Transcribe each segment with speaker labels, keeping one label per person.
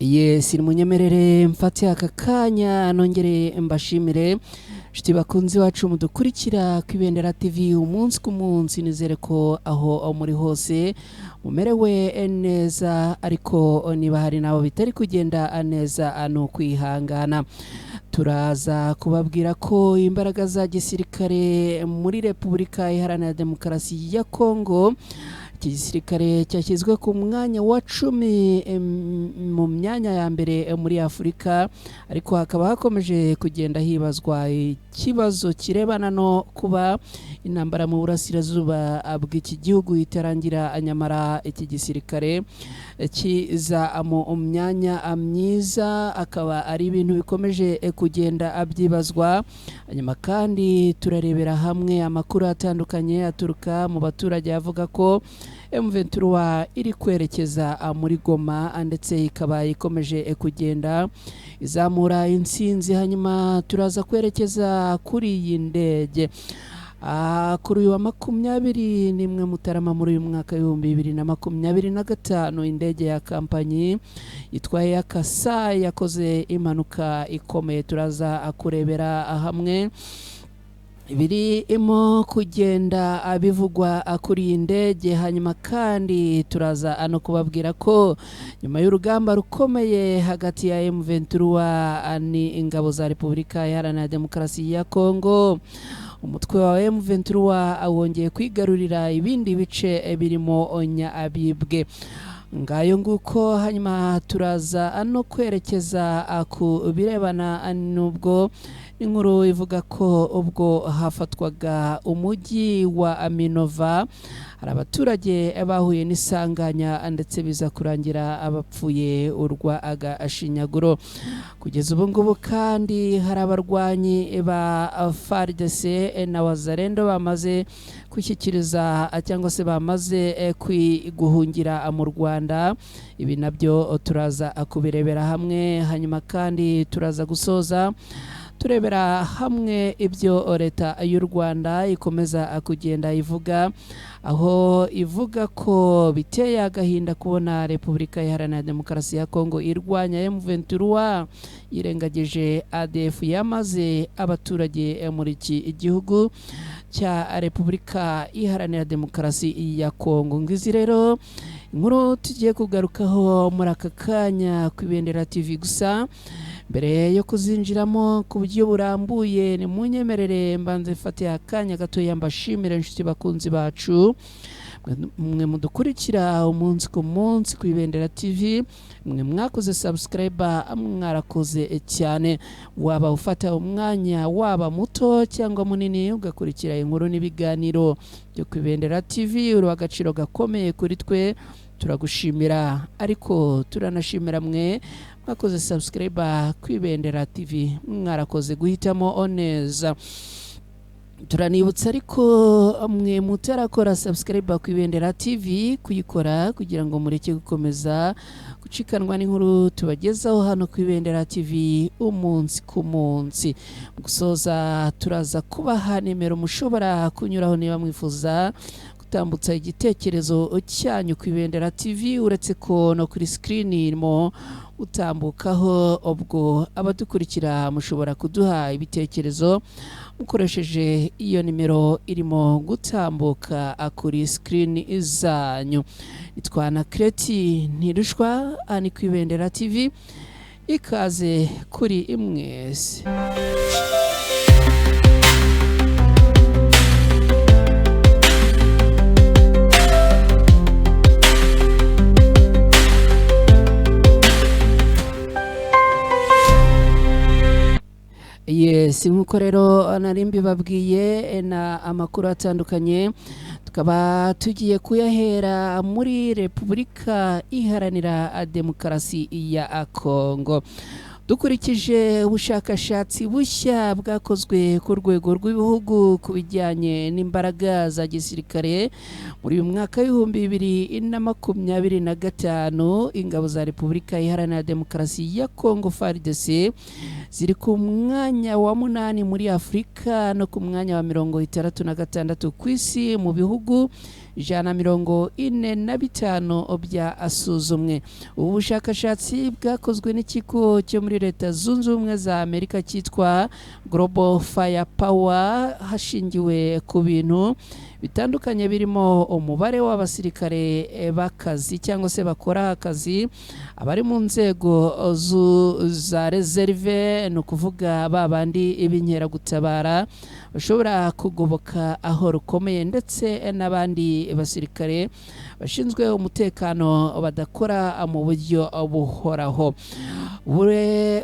Speaker 1: Yes, munyemerere mfate aka kanya nongere mbashimire shiti bakunzi wacu mudukurikira kwibendera TV umunsi ku munsi, nizere ko aho muri hose mumerewe neza, ariko niba hari nabo bitari kugenda neza ano kwihangana. Turaza kubabwira ko imbaraga za gisirikare muri Repubulika Iharanira Demokarasi ya Kongo, iki gisirikare cyashyizwe ku mwanya wa 10 mu myanya ya mbere muri Afurika, ariko hakaba hakomeje kugenda hibazwa ikibazo kirebana no kuba intambara mu burasirazuba bw'iki gihugu itarangira, nyamara iki gisirikare kiza mu myanya myiza, akaba ari ibintu bikomeje kugenda abyibazwa. Nyuma kandi turarebera hamwe amakuru atandukanye aturuka mu baturage avuga ko M23 iri kwerekeza muri Goma, ndetse ikaba ikomeje kugenda izamura intsinzi. Hanyuma turaza kwerekeza kuri iyi ndege kuri uyu wa 21 Mutarama muri uyu mwaka 2025, indege ya kampanyi itwaye ya Kasai yakoze impanuka ikomeye. Turaza kurebera hamwe birimo kugenda abivugwa kuri iyi ndege. Hanyuma kandi turaza no kubabwira ko nyuma y'urugamba rukomeye hagati ya M23 ni ingabo za Repubulika Iharanira Demokarasi ya Kongo, umutwe wa M23 awongeye kwigarurira ibindi bice birimo Nyabibwe. Ngayo nguko. Hanyuma turaza no kwerekeza ku birebana n'ubwo inkuru ivuga ko ubwo hafatwaga umujyi wa Aminova hari abaturage bahuye n'isanganya, ndetse biza kurangira abapfuye urwa agashinyaguro. Kugeza ubu ngubu kandi hari abarwanyi ba FARDC na Wazalendo bamaze kwishyikiriza cyangwa se bamaze guhungira mu Rwanda. Ibi nabyo turaza kubirebera hamwe. Hanyuma kandi turaza gusoza turebera hamwe ibyo leta y'u Rwanda ikomeza kugenda ivuga, aho ivuga ko biteye agahinda kubona Repubulika Iharanira Demokarasi ya Kongo irwanya M23 irengagije ADF yamaze abaturage muri iki gihugu cya Repubulika Iharanira Demokarasi ya Kongo. Ngizi rero inkuru tugiye kugarukaho muri aka kanya ku Ibendera TV. Gusa mbere yo kuzinjiramo ku buryo burambuye, ni munyemerere mbanze mfate akanya gato yambashimira inshuti bakunzi bacu mwe mudukurikira umunsi ku munsi ku Ibendera TV, mwe mwakoze subscribe, mwarakoze cyane. Waba ufata umwanya waba muto cyangwa munini ugakurikira inkuru n'ibiganiro byo ku Ibendera TV, uri agaciro gakomeye kuri twe, turagushimira. Ariko turanashimira mwe mwakoze subscribe ku Ibendera TV, mwarakoze guhitamo neza. Turanibutsa ariko mwe mutarakora subscribe ku Ibendera TV kuyikora, kugira ngo mureke gukomeza gucikanwa n'inkuru tubagezaho hano ku Ibendera TV umunsi ku munsi. Gusoza turaza kubaha nimero mushobora kunyuraho niba mwifuza gutambutsa igitekerezo cyanyu ku Ibendera TV, uretse ko no kuri screen irimo utambukaho. Ubwo abadukurikira mushobora kuduha ibitekerezo mukoresheje iyo nimero irimo gutambuka kuri screen zanyu. Itwana Kreti Ntirushwa ani ku Ibendera TV, ikaze kuri imwese. Yes, nkuko rero narimbi babwiye na amakuru atandukanye, tukaba tugiye kuyahera muri Repubulika Iharanira Demokarasi ya Kongo. Dukurikije ubushakashatsi bushya bwakozwe ku rwego rw'ibihugu ku bijyanye n'imbaraga za gisirikare muri uyu mwaka w'2025, ingabo za Repubulika Iharanira Demokarasi ya Kongo FARDC ziri ku mwanya wa 8 muri Afurika no ku mwanya wa 66 ku isi mu bihugu 145 byasuzumwe. Ubu bushakashatsi bwakozwe n'ikigo cyo muri Leta Zunze Ubumwe za Amerika cyitwa Global Firepower hashingiwe ku bintu bitandukanye birimo umubare w'abasirikare b'akazi cyangwa se bakora akazi, abari mu nzego za reserve, no kuvuga babandi b'inkeragutabara bashobora kugoboka aho rukomeye, ndetse n'abandi basirikare bashinzwe umutekano badakora mu buryo buhoraho.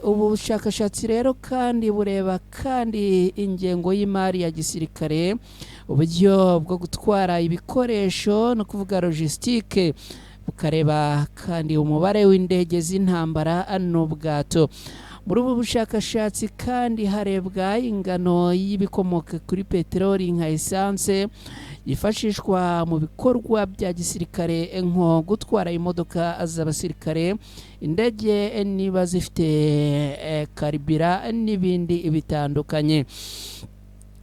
Speaker 1: Ubu bushakashatsi rero kandi bureba kandi ingengo y'imari ya gisirikare, uburyo bwo gutwara ibikoresho no kuvuga logistique, bukareba kandi umubare w'indege z'intambara n'ubwato. Muri ubu bushakashatsi kandi harebwa ingano y'ibikomoka kuri peteroli nka essence yifashishwa mu bikorwa bya gisirikare nko gutwara imodoka z'abasirikare, indege niba zifite karibira n'ibindi bitandukanye.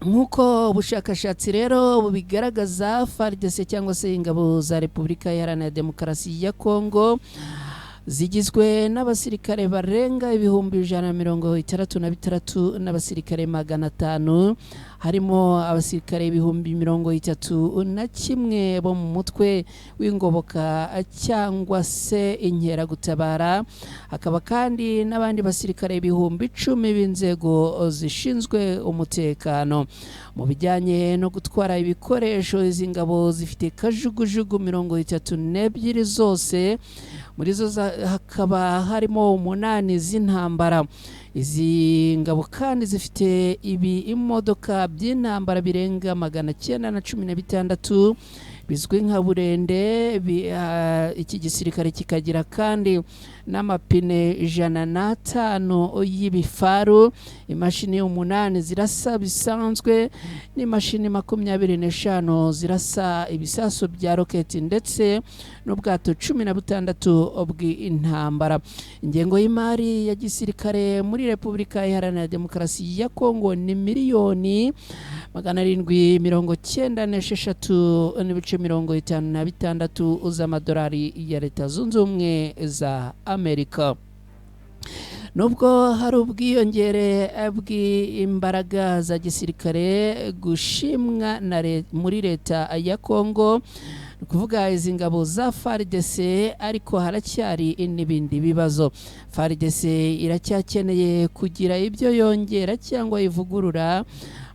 Speaker 1: Nk'uko ubushakashatsi rero bubigaragaza, FARDC cyangwa se ingabo za Repubulika Iharanira Demokarasi ya Kongo zigizwe n'abasirikare barenga 166 n'abasirikare 500, harimo abasirikare 31,000 bo mu mutwe w'ingoboka cyangwa se inkeragutabara, hakaba kandi n'abandi basirikare 10,000 b'inzego zishinzwe umutekano. Mu bijyanye no gutwara ibikoresho, izi ngabo zifite kajugujugu 32 zose, muri zo hakaba harimo 8 z'intambara. Izi ngabo kandi zifite imodoka by'intambara birenga 916 bizwi nka burende. Iki gisirikare kikagira kandi n'amapine 105 y'ibifaru, imashini 8 zirasa bisanzwe n'imashini 25 zirasa ibisaso bya roketi, ndetse n'ubwato 16 bw'intambara. Ingengo y'imari ya gisirikare muri Repubulika Iharanira Demokarasi ya Kongo ni miliyoni 796.56 z'amadolari ya Leta Zunze Ubumwe za Amerika. Nubwo hari ubwiyongere bw'imbaraga za gisirikare gushimwa muri Leta ya Kongo, kuvuga izi ngabo za FARDC, ariko haracyari n'ibindi bibazo. FARDC iracyakeneye kugira ibyo yongera cyangwa ivugurura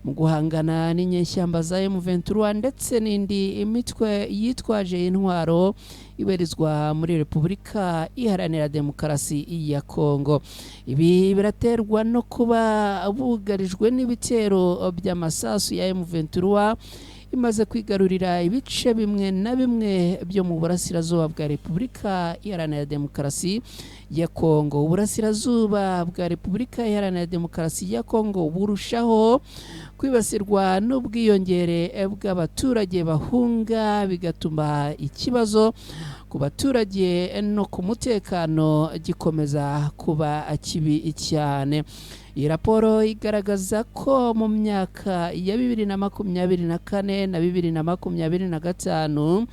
Speaker 1: mu guhangana n'inyeshyamba za M23 ndetse n'indi imitwe yitwaje intwaro ibarizwa muri Repubulika Iharanira Demokarasi ya Kongo. Ibi biraterwa no kuba bugarijwe n'ibitero by'amasasu ya M23 imaze kwigarurira ibice bimwe na bimwe byo mu burasirazuba bwa Repubulika Iharanira Demokarasi ya Kongo. Uburasirazuba bwa Repubulika Iharanira Demokarasi ya Kongo burushaho kwibasirwa n'ubwiyongere bw'abaturage bahunga, bigatuma ikibazo ku baturage no ku mutekano gikomeza kuba kibi cyane. Iyi raporo igaragaza ko mu myaka ya 2024 na 2025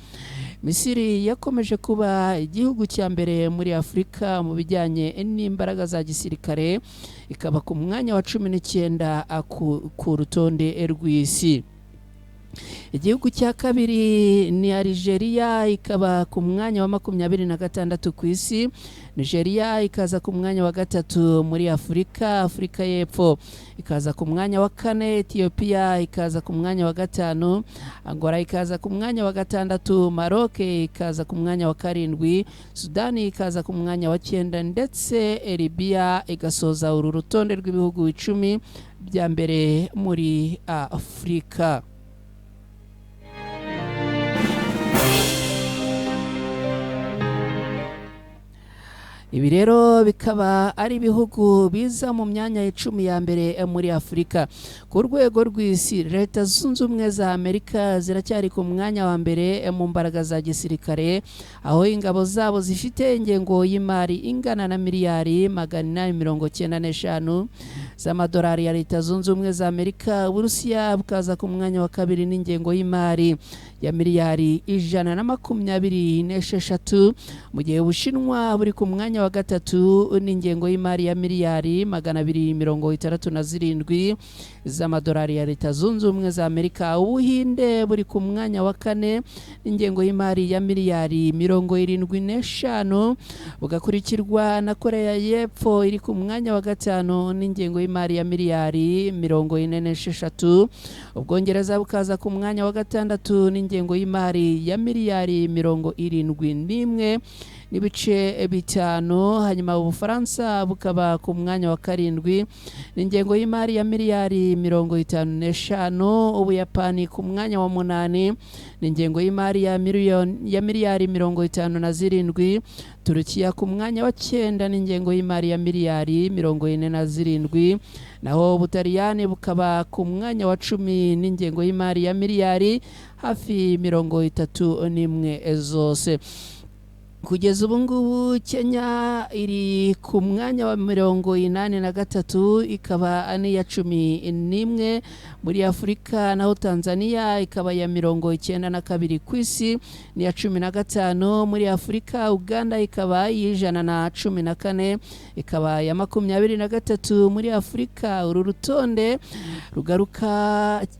Speaker 1: Misiri yakomeje kuba igihugu cya mbere muri Afurika mu bijyanye n'imbaraga za gisirikare, ikaba ku mwanya wa 19 ku rutonde rw'isi. Igihugu cya kabiri ni Algeria, ikaba ku mwanya wa 26 ku isi. Nigeria ikaza ku mwanya wa 3 muri Afurika y'Epfo ikaza ku mwanya wa 4, Ethiopia ikaza ku mwanya wa 5, Angola ikaza ku mwanya wa 6, Maroc ikaza ku mwanya wa 7, Sudani ikaza ku mwanya wa 9, ndetse Libya igasoza uru rutonde rw'ibihugu 10 bya mbere muri Afurika. Ibi rero bikaba ari ibihugu biza mu myanya 10 ya mbere muri Afurika. Ku rwego rw'isi, Leta Zunze Ubumwe za Amerika ziracyari ku mwanya wa mbere mu mbaraga za gisirikare, aho ingabo zabo zifite ingengo y'imari ingana na miliyari 895 z'amadolari ya Leta Zunze Ubumwe za Amerika. Uburusiya bukaza ku mwanya wa 2 n'ingengo y'imari ya miliyari 126, mu gihe Ubushinwa buri ku mwanya wa gatatu n'ingengo y'imari ya miliyari 267 z'amadolari ya Leta Zunze Ubumwe za Amerika. Ubuhinde buri ku mwanya wa kane n'ingengo y'imari ya miliyari 75, bugakurikirwa na Korea y'Epfo iri ku mwanya wa gatanu n'ingengo y'imari ya miliyari 46. Ubwongereza bukaza ku mwanya wa gatandatu n'ingengo y'imari ya miliyari 71 n'ibice bitanu. Hanyuma Ubufaransa bukaba ku mwanya wa karindwi n'ingengo y'imari ya miliyari 55. Ubuyapani ku mwanya wa munani n'ingengo y'imari ya miliyari 57. Turukiya ku mwanya wa 9 n'ingengo y'imari ya miliyari 47. Naho Butaliyani bukaba ku mwanya wa 10 n'ingengo y'imari ya miliyari hafi 31 zose. Kugeza ubu ngubu Kenya iri ku mwanya wa 83, ikaba ani ya 11 muri Afrika. Naho Tanzania ikaba ya 92 ku isi, ni ya 15 muri Afrika. Uganda ikaba y'ijana14, ikaba ya 23 muri Afrika. Uru rutonde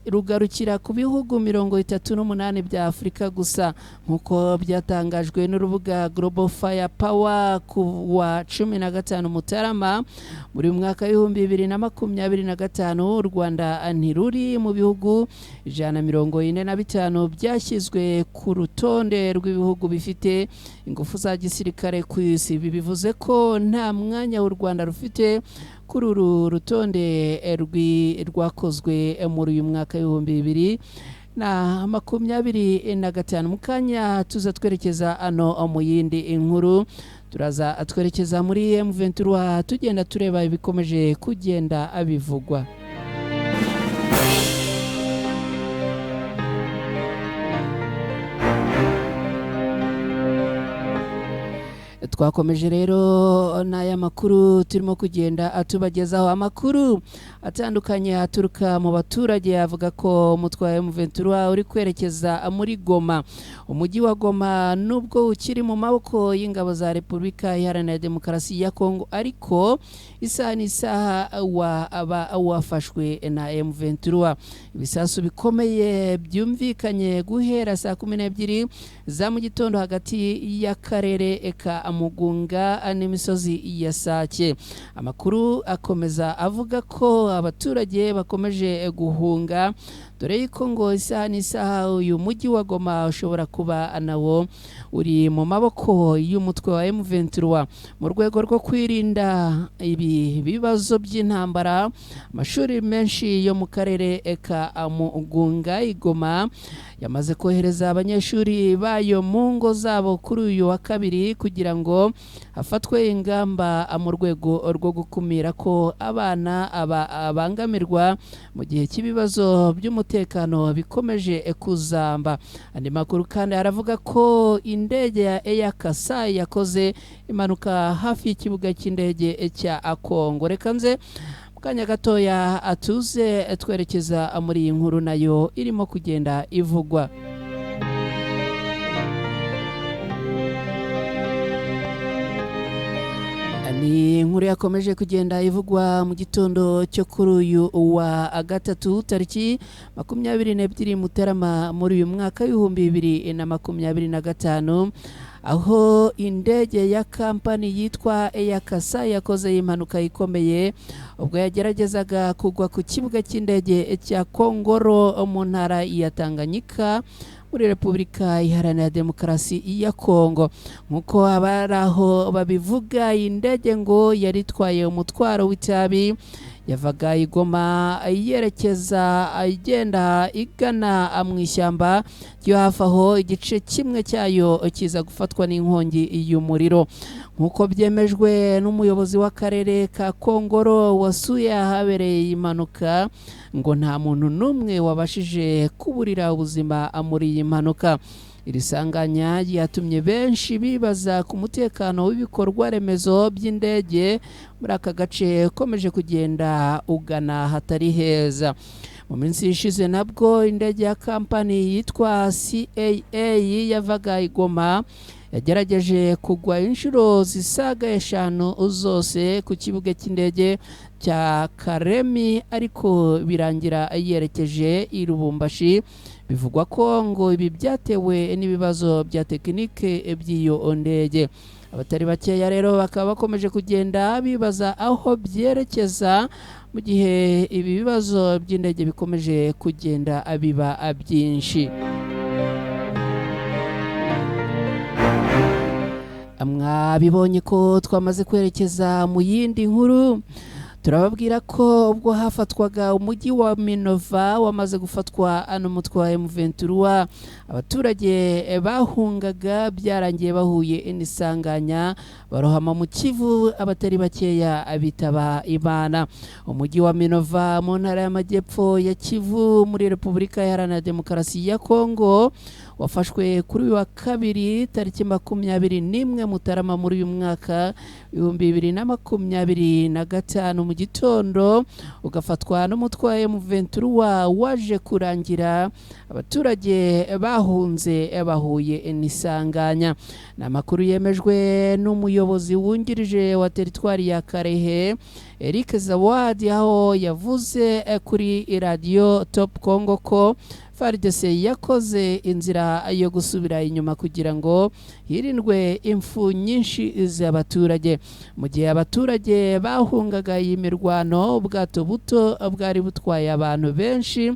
Speaker 1: rugarukira ku bihugu 38 bya Afrika gusa, nkuko byatangajwe n'urubuga Global Fire Power kuwa 15 Mutarama muri mwaka 2025. U Rwanda ntiruri mu bihugu 145 byashyizwe ku rutonde rw'ibihugu bifite ingufu za gisirikare ku isi. Ibi bivuze ko nta mwanya u Rwanda rufite kuri uru rutonde rwakozwe muri uyu mwaka 2025. Mu kanya tuza twerekeza ano mu yindi inkuru, turaza atwerekeza muri M23 tugenda tureba ibikomeje kugenda abivugwa. Twakomeje rero n'aya makuru turimo kugenda atubagezaho. Amakuru atandukanye aturuka mu baturage avuga ko umutwe wa M23 uri kwerekeza muri Goma. Umujyi wa Goma nubwo ukiri mu maboko y'ingabo za Repubulika Iharanira Demokarasi ya Kongo, ariko isaha n'isaha wafashwe na M23. Ibisasu bikomeye byumvikanye guhera saa 12 za mu gitondo hagati y'akarere ka Mugunga n'imisozi ya Sake. Amakuru akomeza avuga ko abaturage bakomeje guhunga, dore yuko ngo isaha n'isaha uyu mujyi wa Goma ushobora kuba nawo uri mu maboko y'umutwe wa M23. Mu rwego rwo kwirinda ibi bibazo by'intambara, amashuri menshi yo mu karere ka Mugunga Igoma yamaze kohereza abanyeshuri bayo mu ngo zabo kuri uyu wa kabiri kugira ngo hafatwe ingamba mu rwego rwo gukumira ko abana abangamirwa mu gihe cy'ibibazo by'umutekano bikomeje kuzamba. Andi makuru kandi aravuga ko indege ya Air Kasai yakoze impanuka hafi y'ikibuga cy'indege cya Kongo. Reka nze kanya gatoya atuze twerekeza muri iyi nkuru nayo irimo kugenda ivugwa. Ni inkuru yakomeje kugenda ivugwa mu gitondo cyo kuri uyu wa gatatu tariki 22 Mutarama muri uyu mwaka 2025, aho indege ya kampani yitwa Air Kasai yakoze impanuka ikomeye ubwo yageragezaga kugwa ku kibuga cy'indege cya Kongoro mu ntara ya Tanganyika muri Repubulika Iharanira Demokarasi ya Kongo. Nkuko abaraho babivuga, indege ngo yari itwaye umutwaro w'itabi yavaga Igoma yerekeza igenda igana mu ishyamba ryo hafi aho, igice kimwe cyayo kiza gufatwa n'inkongi y'umuriro. Nkuko byemejwe n'umuyobozi w'akarere ka Kongoro wasuye ahabereye impanuka, ngo nta muntu n'umwe wabashije kuburira ubuzima muri iyi mpanuka. Iri sanganya ryatumye benshi bibaza ku mutekano w'ibikorwa remezo by'indege muri aka gace ukomeje kugenda ugana hatari heza. mu minsi ishize nabwo indege ya kampani yitwa CAA yavaga i Goma yagerageje kugwa inshuro zisaga 5 zose ku kibuga cy'indege cya Karemi, ariko birangira yerekeje i Lubumbashi. Bivugwa ko ngo ibi byatewe n'ibibazo bya tekinike by'iyo ndege. Abatari bakeya rero bakaba bakomeje kugenda bibaza aho byerekeza mu gihe ibi bibazo by'indege bikomeje kugenda biba byinshi. Mwabibonye ko twamaze kwerekeza mu yindi nkuru. Turababwira ko ubwo hafatwaga umujyi wa Minova wamaze gufatwa n'umutwe wa M23, abaturage bahungaga byarangiye bahuye n'isanganya barohama mu Kivu, abatari bakeya bitaba Imana. Umujyi wa Minova mu ntara y'amajyepfo ya Kivu muri Repubulika Iharanira Demokarasi ya Kongo wafashwe kuri wa kabiri tariki 21 Mutarama muri uyu mwaka 2025 mu gitondo, ugafatwa n'umutwe wa M23 waje kurangira abaturage bahunze bahuye n'isanganya. N'amakuru yemejwe n'umuyobozi wungirije wa teritwari ya Karehe Eric Zawadi, aho yavuze kuri radio Top Congo ko FARDC yakoze inzira yo gusubira inyuma kugira ngo hirindwe impfu nyinshi z'abaturage. Mu gihe abaturage bahungaga iyi mirwano, ubwato buto bwari butwaye abantu benshi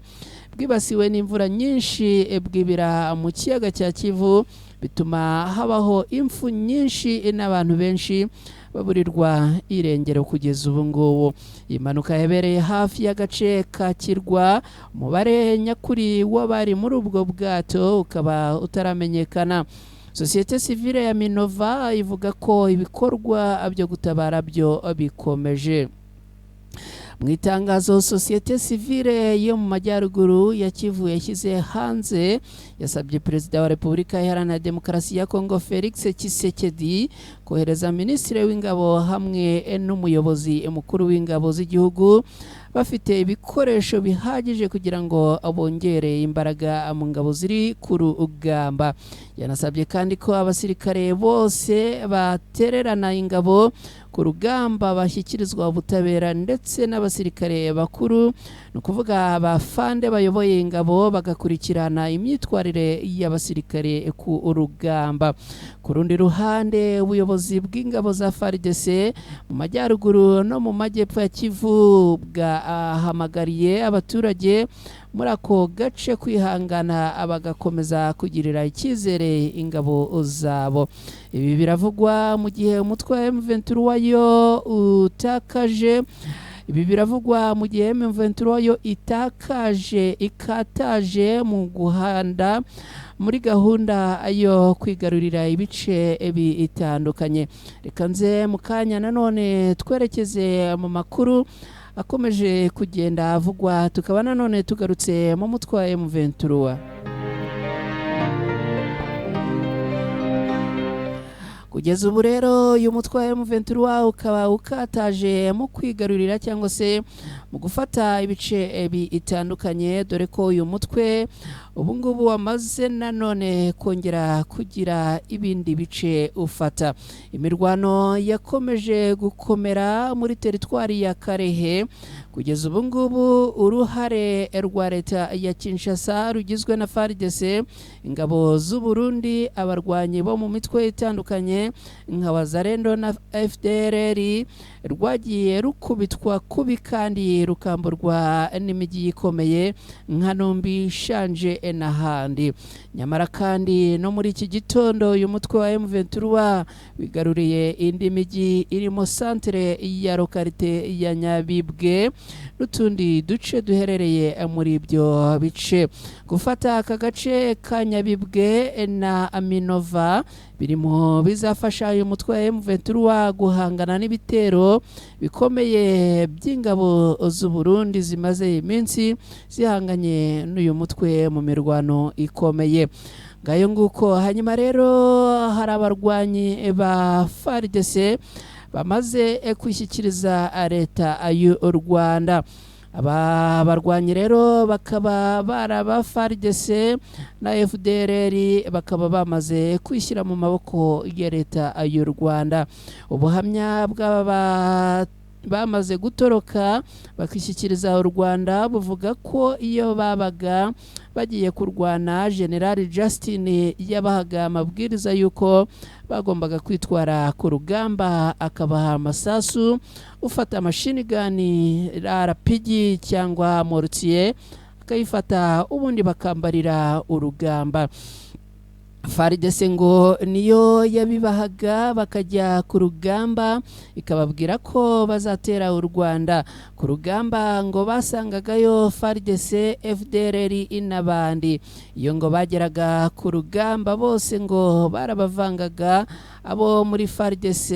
Speaker 1: bwibasiwe n'imvura nyinshi bwibira mu kiyaga cya Kivu, bituma habaho impfu nyinshi n'abantu benshi baburirwa irengero kugeza ubu ngubu. Impanuka yabereye hafi y'agace ka Kirwa, umubare nyakuri w'abari muri ubwo bwato ukaba utaramenyekana. Societe civile ya Minova ivuga ko ibikorwa byo gutabara byo bikomeje. Mu itangazo Societe civile yo mu majyaruguru ya Kivu yashyize hanze, yasabye Perezida wa Repubulika Iharanira Demokarasi ya Kongo Felix Tshisekedi kohereza Minisitiri w'Ingabo hamwe n'umuyobozi mukuru w'ingabo z'igihugu bafite ibikoresho bihagije kugira ngo bongere imbaraga mu ngabo ziri ku rugamba. Yanasabye kandi ko abasirikare bose batererana ingabo ku rugamba bashyikirizwa ubutabera, ndetse n'abasirikare bakuru, no kuvuga abafande bayoboye ingabo bagakurikirana imyitwarire y'abasirikare ku rugamba. Ku rundi ruhande, ubuyobozi bw'ingabo za FARDC mu majyaruguru no mu majyepfo ya Kivu bwahamagariye abaturage muri ako gace kwihangana bagakomeza kugirira icyizere ingabo zabo. Ibi biravugwa mu gihe umutwe wa M23 yo utakaje M23 yo ikataje mu guhanda muri gahunda yo kwigarurira ibice bitandukanye. Reka nze mu kanya nanone twerekeze mu makuru akomeje kugenda avugwa, tukaba nanone tugarutse mu mutwe wa M23. Kugeza ubu rero uyu mutwe wa M23 ukaba ukataje mu kwigarurira cyangwa se mu gufata ibice bitandukanye, dore ko uyu mutwe ubu ngubu wamaze nanone kongera kugira ibindi bice ufata. Imirwano yakomeje gukomera muri teritwari ya Karehe. Kugeza ubu ngubu uruhare rwa leta ya Kinshasa rugizwe na FARDC, ingabo z'u Burundi, abarwanyi bo mu mitwe itandukanye nka Wazalendo na FDLR rwagiye rukubitwa kubi kandi rukamburwa n'imijyi ikomeye nka Numbi, Shanje n'ahandi. Nyamara kandi no muri iki gitondo uyu mutwe wa M23 wigaruriye indi mijyi irimo centre ya lokalite ya Nyabibwe n'utundi duce duherereye muri ibyo bice. Gufata aka gace ka Nyabibwe na Minova birimo bizafasha uyu mutwe wa M23 guhangana n'ibitero bikomeye by'ingabo z'u Burundi zimaze iminsi zihanganye n'uyu mutwe mu mirwano ikomeye. Ngayo nguko. Hanyuma rero hari abarwanyi ba FARDC bamaze kwishyikiriza leta y'u Rwanda. aba barwanyi rero bakaba baraba FARDC na FDLR bakaba bamaze kwishyira mu maboko ya leta y'u Rwanda. Ubuhamya bw'aba bamaze gutoroka bakishyikiriza u Rwanda buvuga ko iyo babaga bagiye kurwana General Justin yabahaga amabwiriza yuko bagombaga kwitwara ku rugamba, akabaha amasasu, ufata machine gun RPG cyangwa mortier akayifata, ubundi bakambarira urugamba. FARDC ngo niyo yabibahaga bakajya ku rugamba, ikababwira ko bazatera u Rwanda. Ku rugamba ngo basangagayo FARDC, FDLR n'abandi. Iyo ngo bageraga ku rugamba bose ngo barabavangaga, abo muri FARDC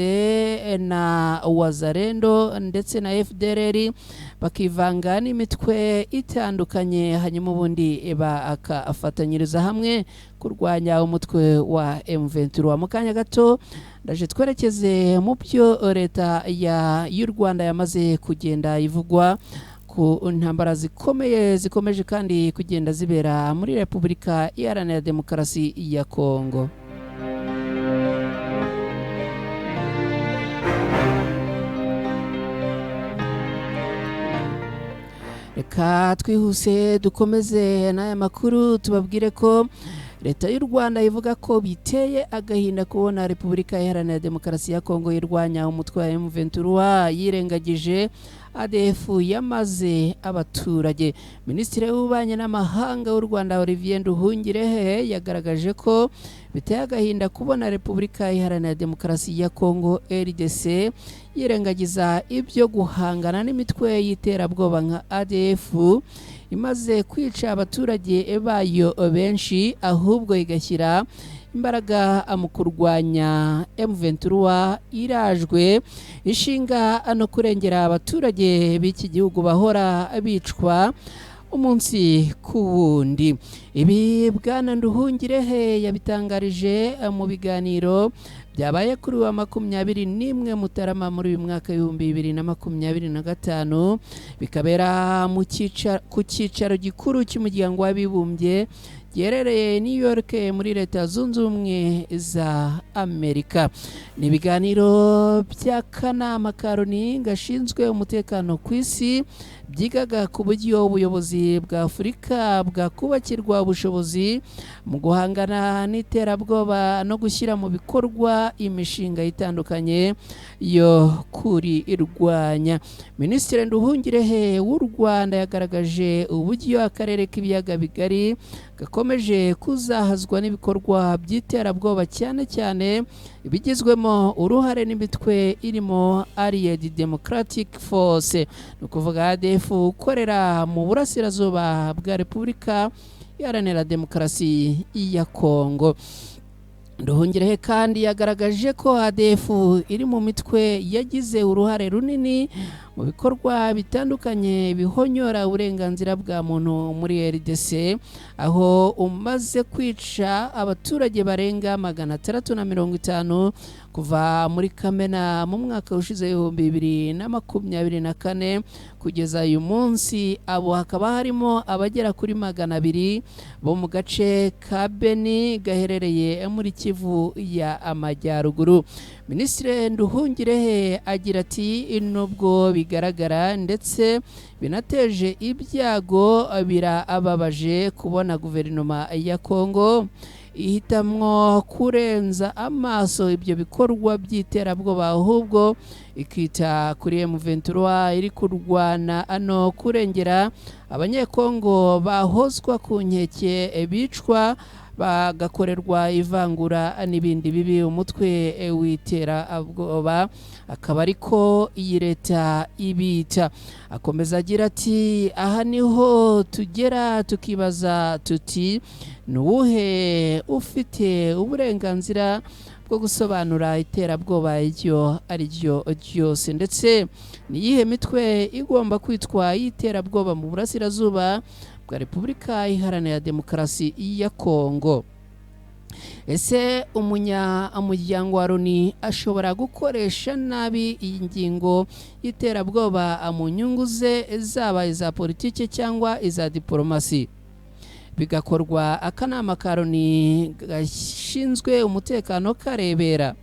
Speaker 1: na Wazalendo ndetse na FDLR bakivanga n'imitwe itandukanye, hanyuma ubundi bakafatanyiriza hamwe kurwanya umutwe wa M23. Mu kanya gato ndaje twerekeze mu byo leta y'u Rwanda yamaze kugenda ivugwa ku ntambara zikomeje kandi kugenda zibera muri Repubulika Iharanira Demokarasi ya Kongo. Reka twihuse dukomeze n'aya makuru, tubabwire ko leta y'u Rwanda ivuga ko biteye agahinda kubona Repubulika Iharanira Demokarasi ya Kongo irwanya umutwe wa M23 yirengagije ADF yamaze abaturage. Minisitiri w'Ububanyi n'Amahanga w'u Rwanda Olivier Nduhungirehe yagaragaje ko biteye agahinda kubona Repubulika Iharanira Demokarasi ya Kongo RDC yirengagiza ibyo guhangana n'imitwe y'iterabwoba nka ADF imaze kwica abaturage bayo benshi, ahubwo igashyira imbaraga mu kurwanya M23 irajwe ishinga no kurengera abaturage b'iki gihugu bahora bicwa umunsi ku wundi. Ibi Bwana Nduhungirehe yabitangarije mu biganiro byabaye kuri wa 21 Mutarama muri uyu mwaka 2025, bikabera ku cyicaro gikuru cy'umuryango w'abibumbye giherereye New York muri Leta Zunze Ubumwe za Amerika. Ni ibiganiro by'akanama ka Loni gashinzwe umutekano ku isi byigaga ku buryo ubuyobozi bwa Afurika bwakubakirwa ubushobozi mu guhangana n'iterabwoba no gushyira mu bikorwa imishinga itandukanye yo kurirwanya. Minisitiri Nduhungirehe w'u Rwanda yagaragaje uburyo akarere k'ibiyaga bigari gakomeje kuzahazwa n'ibikorwa by'iterabwoba, cyane cyane ibigizwemo uruhare n'imitwe irimo Allied Democratic Force, ni ukuvuga ADF ukorera mu burasirazuba bwa Repubulika Iharanira Demokarasi ya Kongo. Nduhungirehe kandi yagaragaje ko ADF iri mu mitwe yagize uruhare runini mu bikorwa bitandukanye bihonyora uburenganzira bwa muntu muri RDC, aho umaze kwica abaturage barenga 650 kuva muri Kamena mu mwaka ushize 2024 kugeza uyu munsi. Abo hakaba harimo abagera kuri 200 bo mu gace ka Beni gaherereye muri Kivu ya Amajyaruguru. Minisitiri Nduhungirehe agira ati nubwo bigaragara ndetse binateje ibyago, birababaje kubona guverinoma ya Kongo ihitamwo kurenza amaso ibyo bikorwa by'iterabwoba, ahubwo ikita kuri M23 iri kurwana ano kurengera abanyekongo bahozwa ku nkeke, bicwa, bagakorerwa ivangura n'ibindi bibi. Umutwe w'iterabwoba akaba ariko iyi leta ibita. Akomeza agira ati aha niho tugera tukibaza tuti nuwuhe ufite uburenganzira bwo gusobanura iterabwoba iryo ari ryo ryose, ndetse niyihe mitwe igomba kwitwa iterabwoba mu burasirazuba bwa Repubulika Iharanira Demokarasi ya Kongo. ese umuryango wa Loni ashobora gukoresha nabi iyi ngingo y'iterabwoba mu nyungu ze zaba iza politiki cyangwa iza diplomasi, bigakorwa akanama ka Loni gashinzwe umutekano karebera.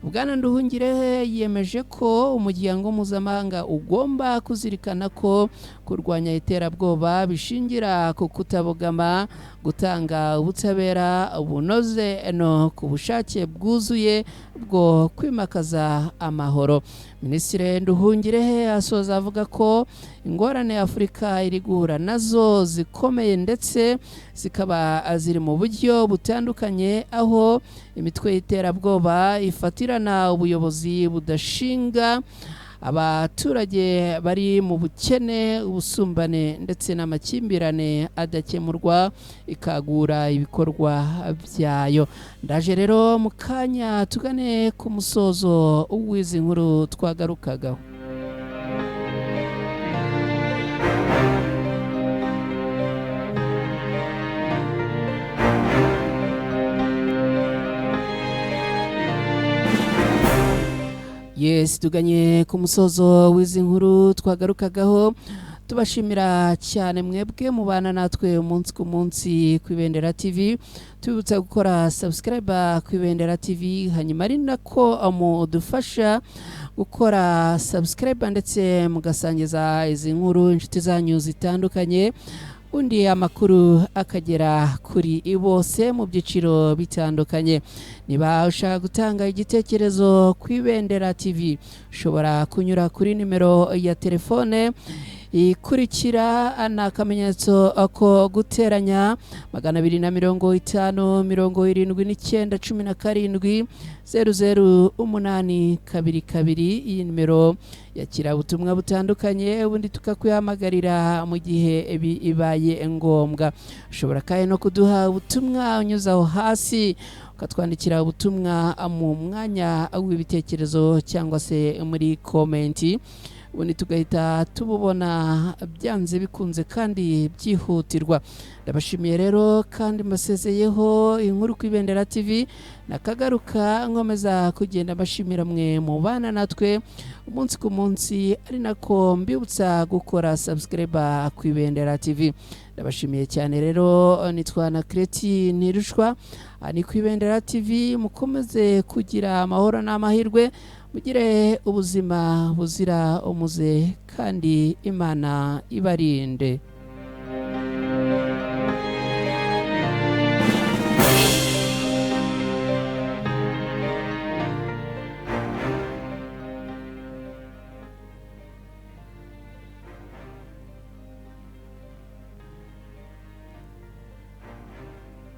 Speaker 1: Bwana Nduhungirehe yemeje ko umuryango mpuzamahanga ugomba kuzirikana ko kurwanya iterabwoba bishingira ku kutabogama, gutanga ubutabera bunoze no ku bushake bwuzuye bwo kwimakaza amahoro. Minisitiri Nduhungirehe asoza avuga ko ingorane Afurika iri guhura nazo zikomeye ndetse zikaba ziri mu buryo butandukanye, aho imitwe y'iterabwoba ifatirana ubuyobozi budashinga, abaturage bari mu bukene, ubusumbane ndetse n'amakimbirane adakemurwa, ikagura ibikorwa byayo. Ndaje rero mu kanya tugane ku musozo w'izi nkuru twagarukagaho. Yes, tuganye ku musozo w'izi nkuru twagarukagaho, tubashimira cyane mwebwe mubana natwe umunsi ku munsi ku Ibendera TV. Tubibutsa gukora subscribe ku Ibendera TV, hanyuma ari nako mudufasha gukora subscribe ndetse mugasangiza izi nkuru inshuti zanyu zitandukanye, undi amakuru akagera kuri bose mu byiciro bitandukanye. Niba ushaka gutanga igitekerezo ku Ibendera TV, ushobora kunyura kuri nimero ya telefone ikurikira, akamenyetso ko guteranya 250 79 17 00 iyi nimero yakira ubutumwa butandukanye, ubundi tukakwihamagarira mu gihe ibaye ngombwa. Ushobora kandi no kuduha ubutumwa unyuzaho hasi, ukatwandikira ubutumwa mu mwanya w'ibitekerezo cyangwa se muri komenti, ubundi tugahita tububona byanze bikunze kandi byihutirwa. Ndabashimiye rero kandi mbasezeyeho inkuru ku Ibendera TV, nakagaruka nkomeza kugenda mbashimira mwe mubana natwe umunsi ku munsi, ari nako mbibutsa gukora subscribe ku Ibendera TV. Ndabashimiye cyane rero, nitwa na Kreti Ntirushwa, ni ku Ibendera TV. Mukomeze kugira amahoro n'amahirwe, mugire ubuzima buzira umuze kandi Imana ibarinde.